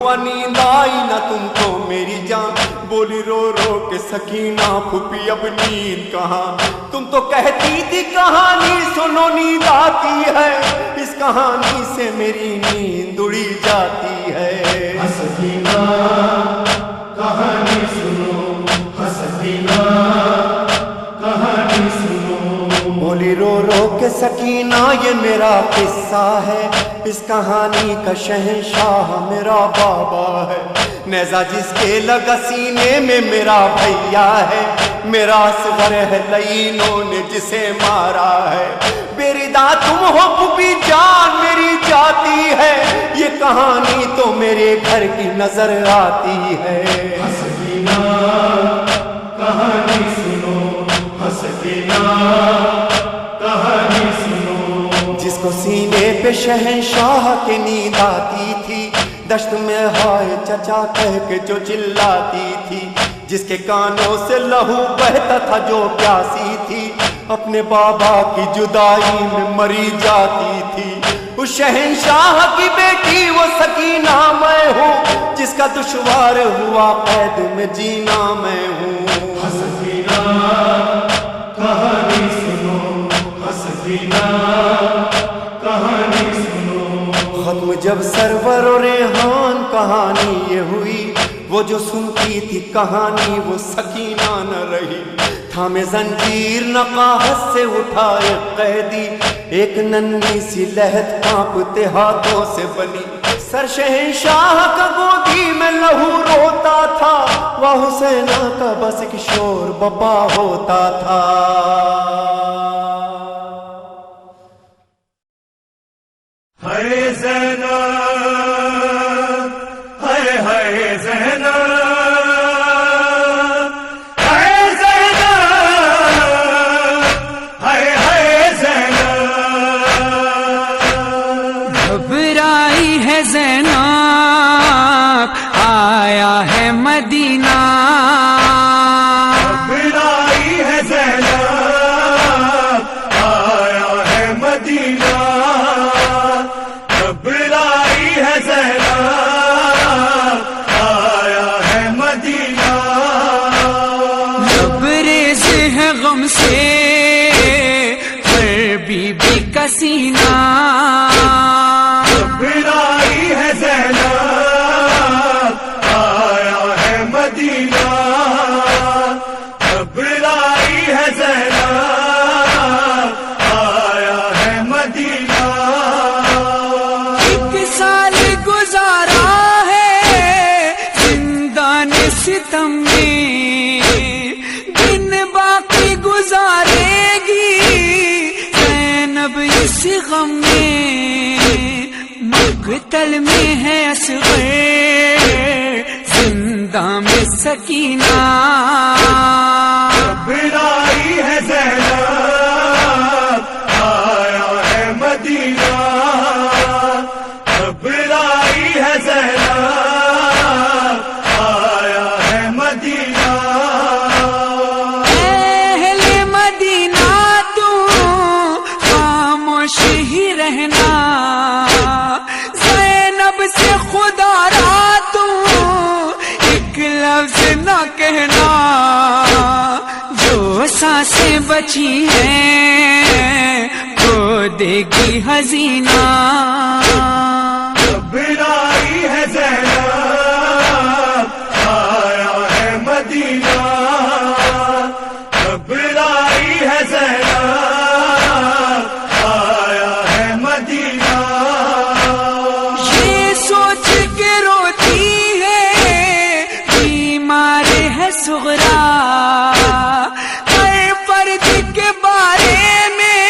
ہوا نیند آئی نہ تم کو میری جان، بولی رو رو کے سکینہ پھوپھی اب نیند کہاں، تم تو کہتی تھی کہانی سنو نیند آتی ہے، اس کہانی سے میری نیند اڑی جاتی ہے۔ سکینہ کہانی سنو، سکینہ کہانی سنو، بولی رو رو کے سکینہ یہ میرا قصہ ہے، اس کہانی کا شہنشاہ میرا بابا ہے، نیزہ جس کے لگا سینے میں میرا بھیا ہے، میرا اصغر ہے لعینوں نے جسے مارا ہے، بیردا تم ہو پھوپھی جان میری جاتی ہے، یہ کہانی تو میرے گھر کی نظر آتی ہے۔ سکینہ کہانی سنو، سکینہ کہانی سنو، جس کو سینے پہ شہنشاہ کی نیند آتی تھی، دشت میں ہائے چچا کہہ کے جو چلاتی تھی، جس کے کانوں سے لہو بہتا تھا جو پیاسی تھی، اپنے بابا کی جدائی میں مری جاتی تھی، اس شہنشاہ کی بیٹی وہ سکینہ میں ہوں، جس کا دشوار ہوا قید میں جینا میں ہوں۔ سکینہ کہانی سنو، سکینہ کہانی سنو، ختم جب سرور و ریحان کہانی یہ ہوئی، وہ جو سنتی تھی کہانی وہ سکینہ نہ رہی، تھامے زنجیر نقاہت سے اٹھائے قیدی، ایک ننھی سی لہت کانپتے ہاتھوں سے بنی، سر شہنشاہ کا گودی میں لہو روتا تھا، وہ حسینہ کا بس ایک شور بپا ہوتا تھا۔ ہائے زینب، ہائے ہائے زینب، ہائے زینب، ہائے ہائے زینب، گھبرائی ہے زینب آیا ہے مدینہ، گھبرائی ہے زینب آیا ہے مدینہ، گھبرائی ہے زینب آیا ہے مدینہ، لبریز ہے غم سے پر بی بی کا سینہ، گھبرائی ہے زینب آیا ہے مدینہ، گھبرائی ہے زینب آیا ہے مدینہ، ایک سال گزارا ہے زندان ستم میں، دن باقی گزارے گی زینب اس غم میں، مقتل میں ہے اصغر زندہ میں سکینہ، گھبرائی ہے زینب آیا ہے مدینہ، گھبرائی ہے زینب آیا ہے مدینہ، اہل مدینہ تو خاموش ہی رہنا، زینب سے خدا را تو ایک لفظ نہ کہنا، جو سانسیں بچی ہیں وہ دے گی حزینہ، گھبرائی ہے زینب آیا ہے مدینہ، گھبرائی ہے زینب آیا ہے مدینہ، یہ سوچ کے روتی ہے بیمار ہے صغرا، ہر فرد کے بارے میں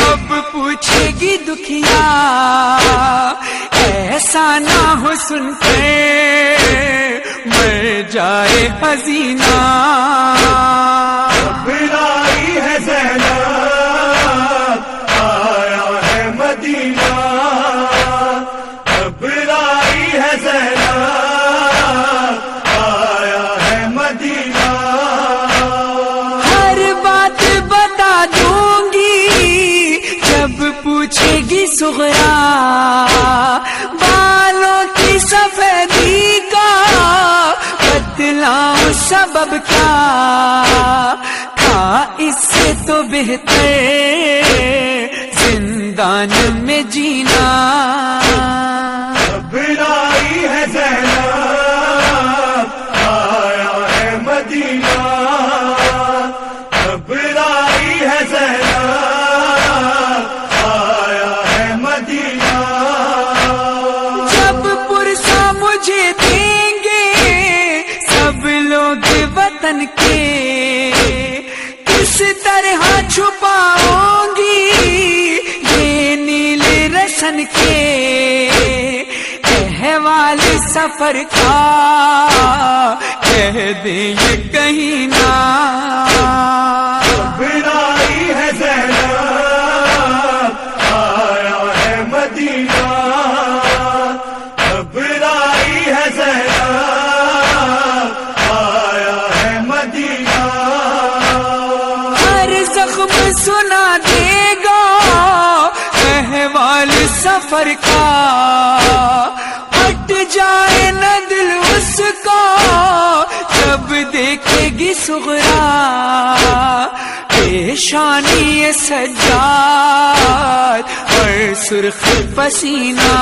اب پوچھے گی دکھیا، ایسا نہ ہو سن کے مر جائے حزینہ، گھبرائی ہے زینب آیا ہے مدینہ، گھبرائی ہے زینب آیا ہے مدینہ، ہر بات بتا دوں گی جب پوچھے گی صغرا، بالوں کی سفید سبب کیا تھا، اس سے تو بہتر زندان میں جینا. گھبرائی ہے زینب آیا ہے مدینہ، گھبرائی ہے زینب آیا ہے مدینہ. جب پرسا مجھے دیں گے سب لوگ وطن کے، کس طرح چھپاؤں گی یہ نیل رسن کے احوال سفر کا، کہہ دیں یہ کہیں نہ. گھبرائی ہے زینب آیا ہے مدینہ، گھبرائی ہے زینب آیا ہے مدینہ. ہر زخم سنا دے گا احوال سفر کا، ہٹ جائے نہ دل اس کا جب دیکھے گی صغرا پیشانی سجاد اور سرخ پسینہ.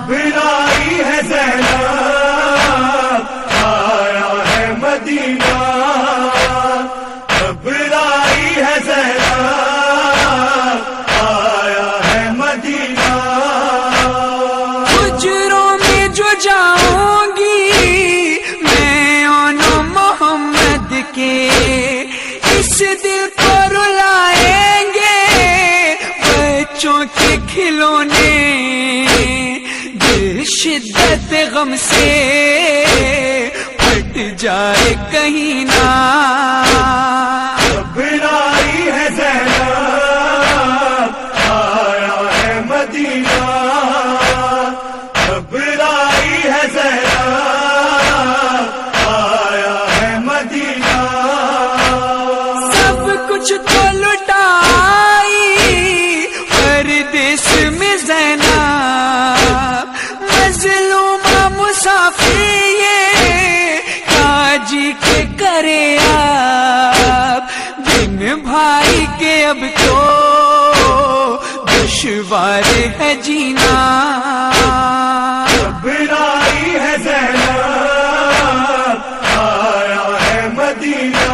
گھبرائی ہے زینب آیا ہے مدینہ، گھبرائی ہے زینب آیا ہے مدینہ. حجروں میں جو جاؤں گی میں آن محمد کے، اس دل کو رلائیں گے بچوں کے کھلونے، دل شدت غم سے پھٹ جائے کہیں نہ. گھبرائی ہے زینب آیا ہے مدینہ، گھبرائی ہے زینب آیا ہے مدینہ. سب کچھ تو لٹائی پردیس میں زینب، مظلومہ مسافر یہ کیا جی کے کرے اب، بن بھائی کے اب تو دشوار ہے جینا. گھبرائی ہے زینب آیا ہے مدینہ،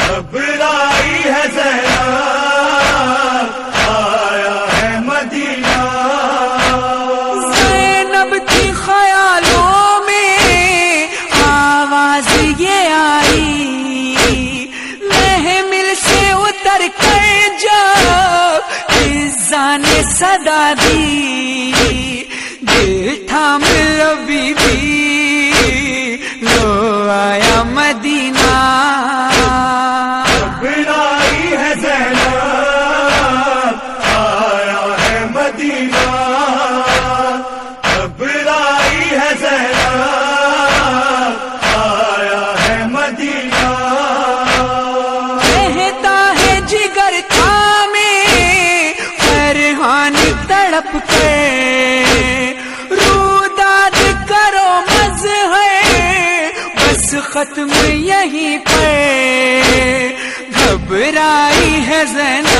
گھبرائی ہے زینب آیا ہے مدینہ. زینب تھی خیالوں میں آواز یہ آئی، محمل سے اتر کر جب فضا نے صدا دی، دل تھام لو بی بی لو آیا مدینہ. گھبرائی ہے زینب آیا ہے مدینہ، گھبرائی ہے زینب آیا ہے مدینہ. کہتا ہے جگر تھامے فرحان تڑپ کے، روداد کرو مظہر بس ختم یہیں پر، گھبرائی ہے زینب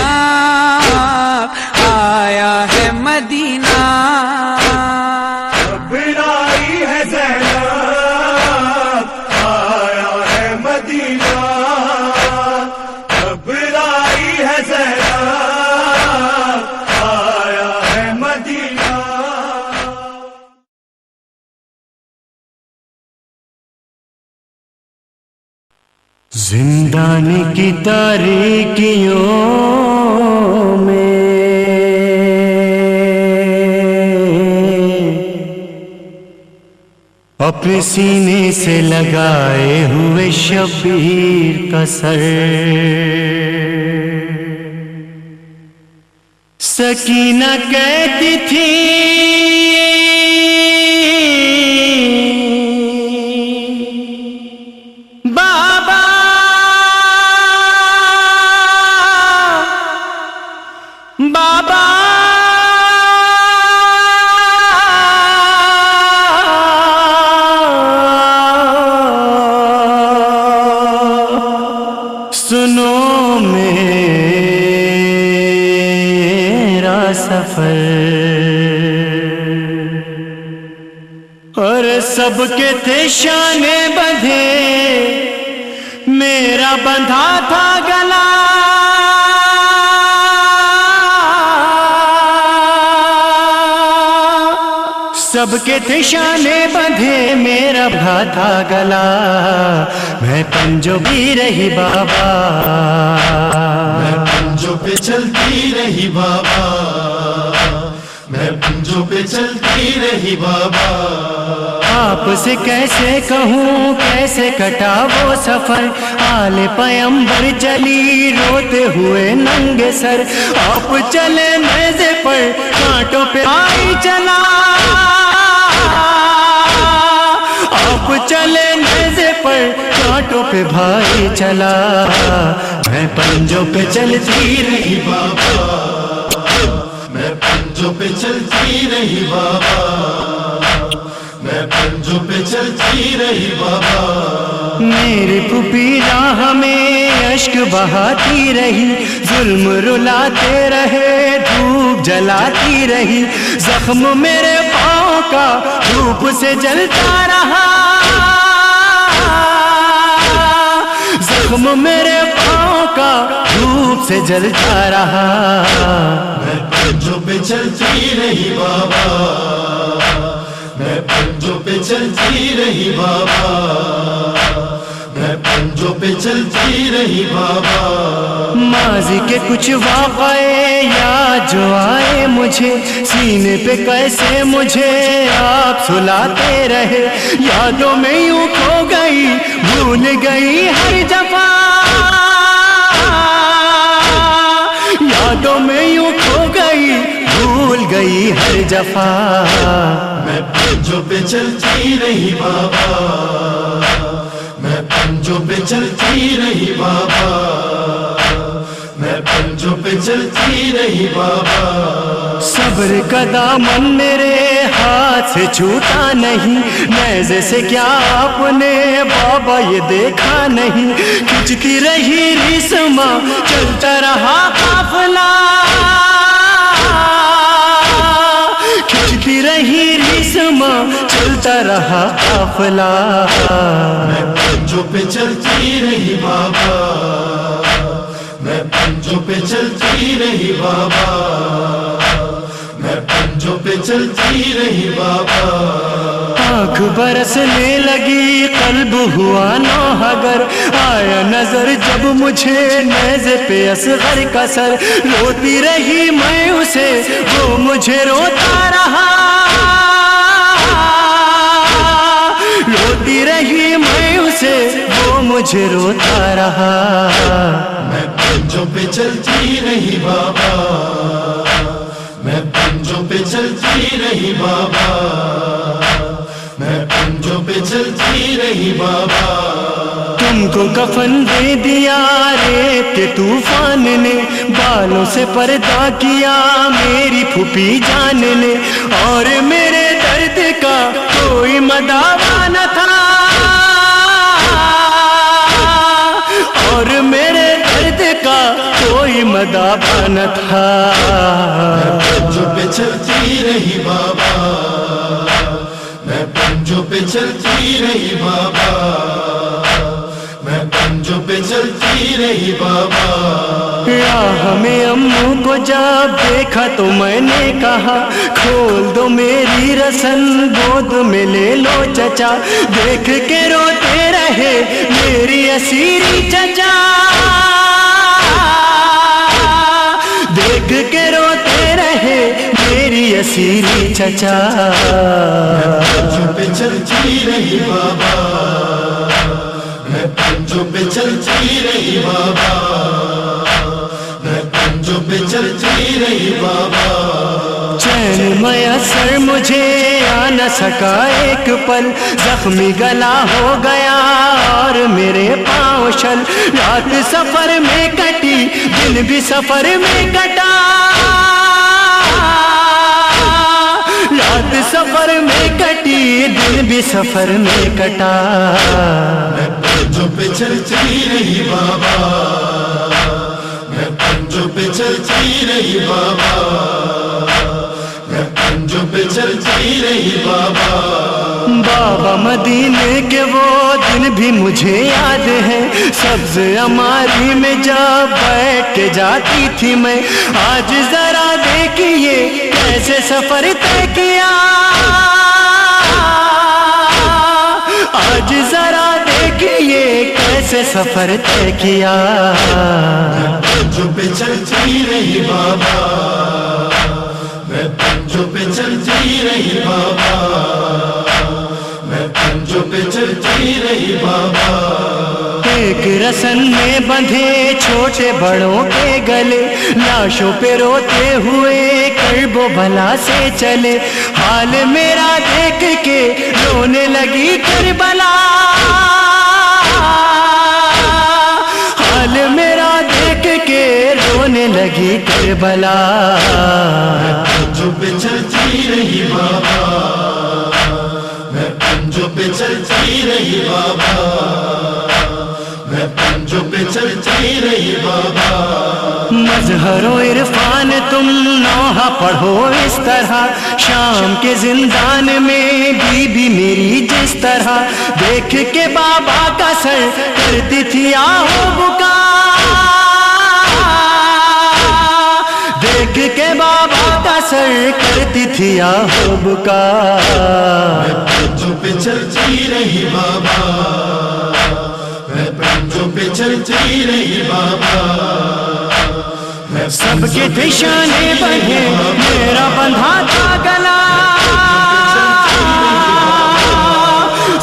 آیا ہے مدینہ. گھبرائی ہے زینب آیا ہے مدینہ، گھبرائی ہے زینب آیا ہے مدینہ. زندان کی تاریکیوں میں اپنے سینے سے لگائے ہوئے شبیر کا سر، سکینہ کہتی تھی بابا بابا سب کے تھے شانے بندھے میرا بندھا تھا گلا سب کے تھے شانے بندھے میرا بندھا تھا گلا میں پنجوں بھی رہی بابا میں پنجوں پہ چلتی رہی بابا میں پنجوں پہ چلتی رہی بابا آپ سے کیسے کہوں کیسے کٹا وہ سفر آل پیمبر چلی روتے ہوئے ننگے سر آپ چلے نیزے پر کانٹوں پہ آئی چلا آپ چلے نیزے پر کانٹوں پہ بھائی چلا میں پنجوں پہ چلتی رہی بابا میں پنجوں پہ چلتی رہی بابا میں پنجوں پہ چلتی رہی بابا میری پھوپھی راہ میں اشک بہاتی رہی ظلم رلاتے رہے دھوپ جلاتی رہی زخم میرے پاؤں کا دھوپ سے جلتا رہا زخم میرے پاؤں کا دھوپ سے جلتا رہا میں پنجوں پہ چلتی رہی بابا میں پنجوں پہ چلتی رہی بابا میں پنجوں پہ چلتی رہی بابا ماضی کے کچھ واقعے یاد جو آئے مجھے سینے پہ کیسے مجھے آپ سلاتے رہے یادوں میں یوں کھو گئی بھول گئی ہر جفا یادوں میں یوں کھو گئی بھول گئی ہر جفا میں پنجوں پہ چلتی رہی بابا میں پنجوں پہ چلتی رہی بابا میں پنجوں پہ چلتی رہی بابا صبر کا دامن میرے ہاتھ سے چھوٹا نہیں نیزے سے کیا آپ نے بابا یہ دیکھا نہیں کھچتی رہی ریسما چلتا رہا قافلہ کھچتی رہی ریسما چلتا رہا قافلہ میں پنجوں پہ چلتی رہی بابا میں پنجوں پہ چلتی رہی بابا میں پنجوں پہ چلتی رہی بابا آنکھ برسنے لگی قلب ہوا نوحگر آیا نظر جب مجھے نیزے پہ اصغر کا سر روتی رہی میں اسے وہ مجھے روتا رہا روتی رہی میں اسے وہ مجھے روتا رہا میں پنجوں پہ چلتی رہی بابا میں پنجوں پہ چلتی رہی بابا میں پنجوں پہ چلتی رہی بابا تم کو کفن دے دیا ریت کے طوفان نے بالوں سے پردہ کیا میری پھوپھی جان نے اور میرے درد کا کوئی مداوا نہ تھا اور میرے درد کا کوئی مداوا نہ تھا پنجوں پہ چلتی رہی بابا میں پنجوں پہ چلتی رہی بابا میں پنجوں پہ چلتی رہی بابا راہ میں امو کو جب دیکھا تو میں نے کہا کھول دو میری رسن گود میں لے لو چچا دیکھ کے روتے رہے میری اسیری چچا دیکھ کے روتے رہے میری اسیری چچا پنجوں پہ چلتی رہی بابا میں پنجوں پہ چلتی رہی بابا میں پنجوں پہ چلتی رہی بابا چین میسر مجھے آ نہ سکا ایک پل زخمی گلا ہو گیا اور میرے پاؤں شل رات سفر میں کٹی دن بھی سفر میں کٹا رات سفر میں کٹی دن بھی سفر میں کٹا میں پنجوں پہ چلتی رہی بابا میں پنجوں پہ چلتی رہی بابا میں پنجوں پہ چلتی رہی بابا بابا مدینے کے وہ دن بھی مجھے یاد ہے، سبز اماری میں جب بیٹھ کے جاتی تھی میں، آج ذرا دیکھیے کیسے سفر طے کیا، آج ذرا دیکھیے کیسے سفر طے کیا، پنجوں پہ چلتی رہی بابا، میں پنجوں پہ چلتی رہی بابا، میں پنجوں پہ چلتی رہی بابا، ایک رسن میں بندھے چھوٹے بڑوں کے گلے، لاشوں پہ روتے ہوئے کرب و بلا سے چلے، حال میرا دیکھ کے رونے لگی کربلا، حال میرا دیکھ کے رونے لگی کربلا، پنجوں پہ چلتی رہی بابا، میں پنجوں پہ چلتی رہی بابا، میں پنجوں پہ چلتی رہی بابا، مظہر و عرفان تم نوحہ پڑھو اس طرح، شام کے زندان میں بی بی میری جس طرح دیکھ کے بابا کا سر کرتی تھی آہو بکا، دیکھ کے بابا کا سر کرتی تھی آہو بکا، میں پنجوں پہ چلتی رہی بابا، میں پنجوں پہ چلتی رہی بابا، میں سب کے تھے شانے بندھے میرا بندھا تھا گلا،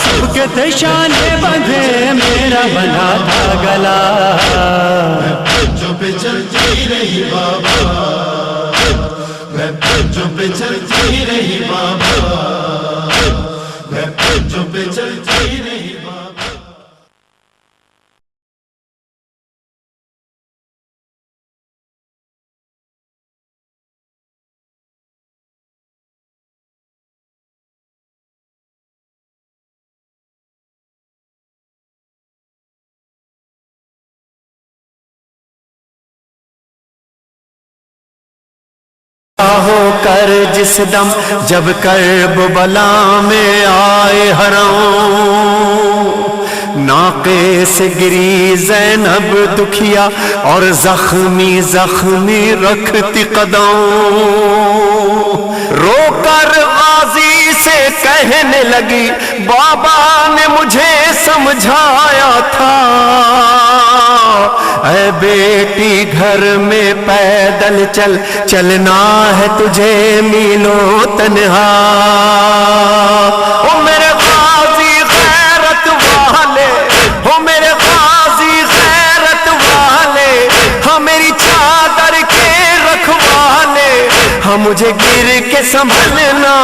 سب کے تھے شانے بندھے میرا بندھا تھا گلا، پنجوں پہ چلتی رہی بابا، میں پنجوں پہ چلتی رہی بابا، میں پنجوں پہ چلتی رہی بابا۔ ہو کر جس دم جب کرب بلا میں آئے حرم، ناقے سے گری زینب دکھیا اور زخمی زخمی رکھتی قدم، رو کر غازی سے کہنے لگی بابا نے مجھے سمجھایا تھا، اے بیٹی گھر میں پیدل چل، چلنا ہے تجھے میلوں تنہا، او میرے غازی غیرت والے، او میرے غازی غیرت والے، ہاں میری چادر کے رکھوالے، ہاں مجھے گر کے سنبھلنا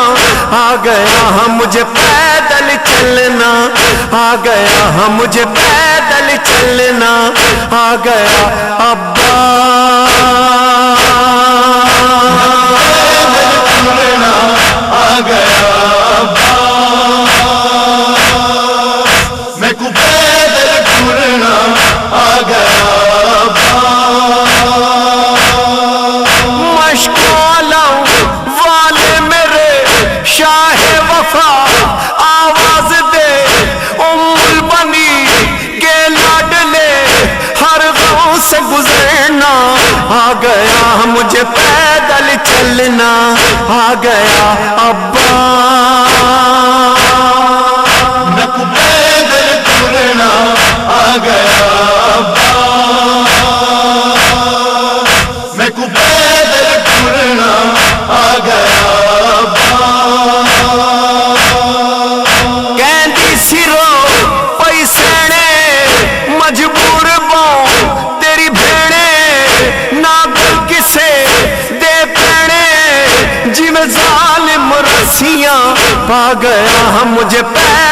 آ گیا، ہاں مجھے پیدل چلنا آ گیا، ہاں مجھے پیدل چلنا آ گیا، ابا آ گیا ابا، میں کو پیدل ٹورنا آ گیا ابا، مشکولوں والے میرے شاہ وفا آواز دے، ام البنی کے لاڈلے ہر غم سے گزرنا آ گیا، مجھے پیدل چلنا آ گیا ابا، میں کو پیدل ٹورنا آ گیا ابا، میں کو پیدل ٹورنا آ گیا ابا، کہندی سرو پیسے نے مجبور بوں تیری بھیڑے نہ گل کسے دے پیڑے، جی میں ظالم رسیاں پا گیا، مجھے پیدل